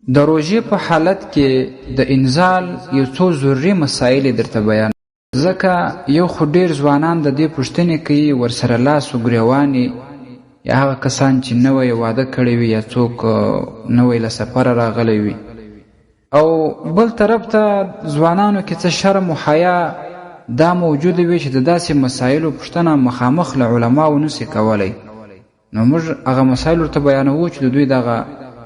د روژې په حالت کې د انزال یو څو ضروري مسایل درته بیان، ځکه یو خو ډیر ځوانان د دې پوښتنې کوي ورسره لاس و ګریوانې، یا هغه کسان چې نوی واده کړی وي یا څوک نوی له سفره راغلی وي، او بل طرف ته ځوانانو کې څه شرم و حیا دا موجود وي چې د داسې مسایلو پوښتنه مخامخ له علماو نسي کولی. نو موږ هغه مسایل ورته بیانوو چې د دوی دغه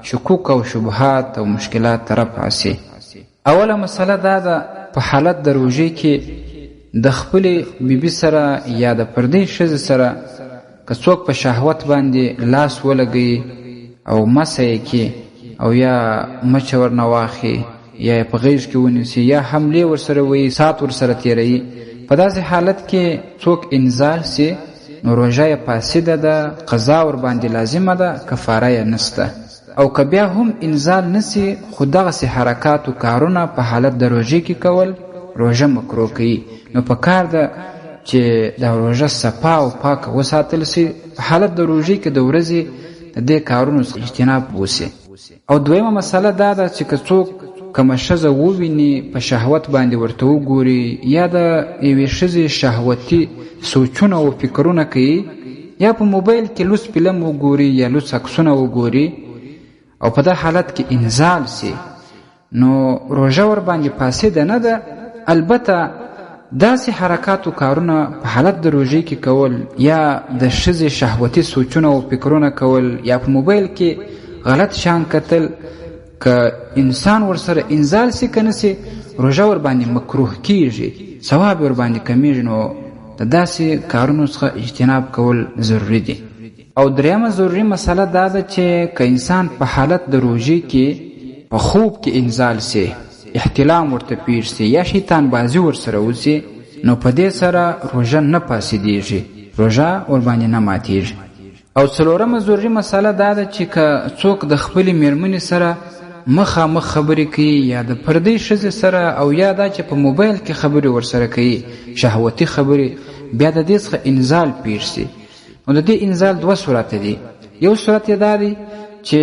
شکوک او شبهات او مشکلات رفع سي. اوله مسله دا ده، په حالت د روژې کې د خپلې بیبي سره یا د پردۍ ښځې سره که څوک په شهوت باندې لاس ولګوي او مسه یې کړي او یا مچه ورنه واخلي یا په غیږ کې ونیسي یا حملې ورسره وي، ساعت ورسره تېروي، په داسې حالت کې څوک انزال سي نو روژه یې فاسده ده، قضا ورباندې لازمه ده، کفاره یې نسته. او که بیا هم انزال نسی خو دغسې حرکات و کارونه په حالت د روژې کې کول روژه مکروه کوي. نو په کار ده چې د روژه صفا او پاکه وساتل سي، په حالت د روژې کې د ورځې د دې کارونو څخه اجتناب وسي. او دویمه مسله دا ده چې که څوک کومه ښځه وویني په شهوت باندې ورته وګوري یا د یوې ښځې شهوتي سوچونه او فکرونه کوي یا په موبایل کې لوس فلم وګوري یا لوس عکسونه وګوري او په دا حالت کې انزال سي، نو روژه ورباندې فاسده نه ده. البته داسې حرکات و کارونه په حالت د روژې کې کول یا د ښځې شهوتي سوچونه او فکرونه کول یا په موبایل کې غلط شان کتل، که انسان ورسره انزال سي که نسي روژه ورباندې مکروه کیږي، ثواب ورباندې کمیږي. نو د داسې کارونو څخه اجتناب کول ضروري دي. او دریمه ضروري مسله دا ده چې که انسان په حالت د روژې کې په خوب کې انزال سي، احتلام ورته پیښ سي یا شیطان بازی ورسره وسي، نو په دې سره روژه نه فاسدېږي، روژه ورباندې نه ماتېږي. او څلورمه ضروري مسله دا ده چې که څوک د خپلې میرمنې سره مخامخ خبرې کوي یا د پردۍ ښځې سره او یا دا چې په موبایل کې خبرې ورسره کوي شهوتي خبرې، بیا د دې څخه انزال پیښ سي. نو د دې انزال دوه صورته دي. یو صورت یې دا دی چې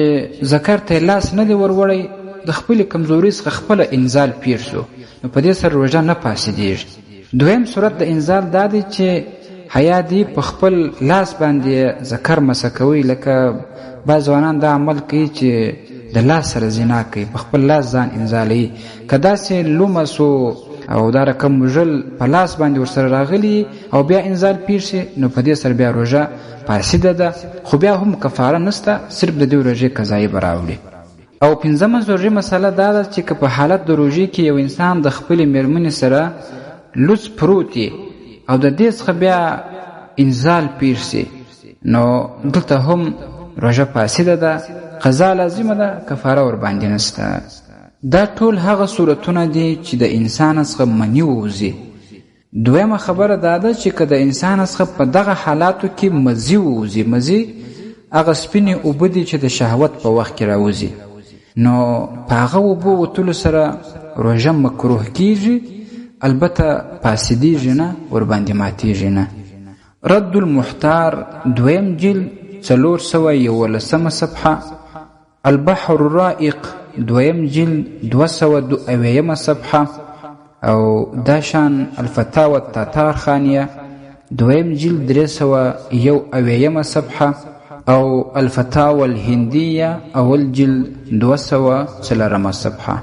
ذکر ته لاس نه دی وروړی، د خپلې کمزورۍ څخه خپله انزال پیښ سو، نو په دې سره روژه نه فاسدېږي. دویم صورت د انزال دا دی چې حیا دی په خپل لاس باندې ذکر مسه کوي، لکه بعض ځوانان دا عمل کوي چې د لاس سره زنا کوي، په خپل لاس ځان انزالوي. که داسې لمس او دا رقم مژل په لاس باندې ورسره راغلی او بیا انزال پیښ سي، نو په دې سره بیا روژه فاسده ده، خو بیا هم کفاره نسته، صرف د دې روژې قضایي به راوړي. او پنځمه ضروري مسله دا ده چې که په حالت د روژې کې یو انسان د خپلې میرمنې سره لوڅ پروت او د دې څخه بیا انزال پیښ سي، نو دلته هم روژه فاسده ده، قضا لازمه ده، کفاره ورباندې نسته. دا ټول هغه صورتونه دي چې د انسان څخه منی ووځي. دویمه خبره دا ده چې که د انسان څخه په دغه حالاتو کې مزي ووځي، مزي هغه سپینې اوبه دي چې د شهوت په وخت کې راوځي، نو په هغه اوبو وتلو سره روژه مکروه کیږي، البته فاسدېږي نه، ورباندې ماتېږي نه. رد المحتار دویم جلد 411 صفحه، البحر الرائق دویم جلد 202 صفحه، او داشان الفتاوى التاتار خانیه دویم جلد 301 صفحه، او الفتاوى الهندیه اول جلد 204 صفحه.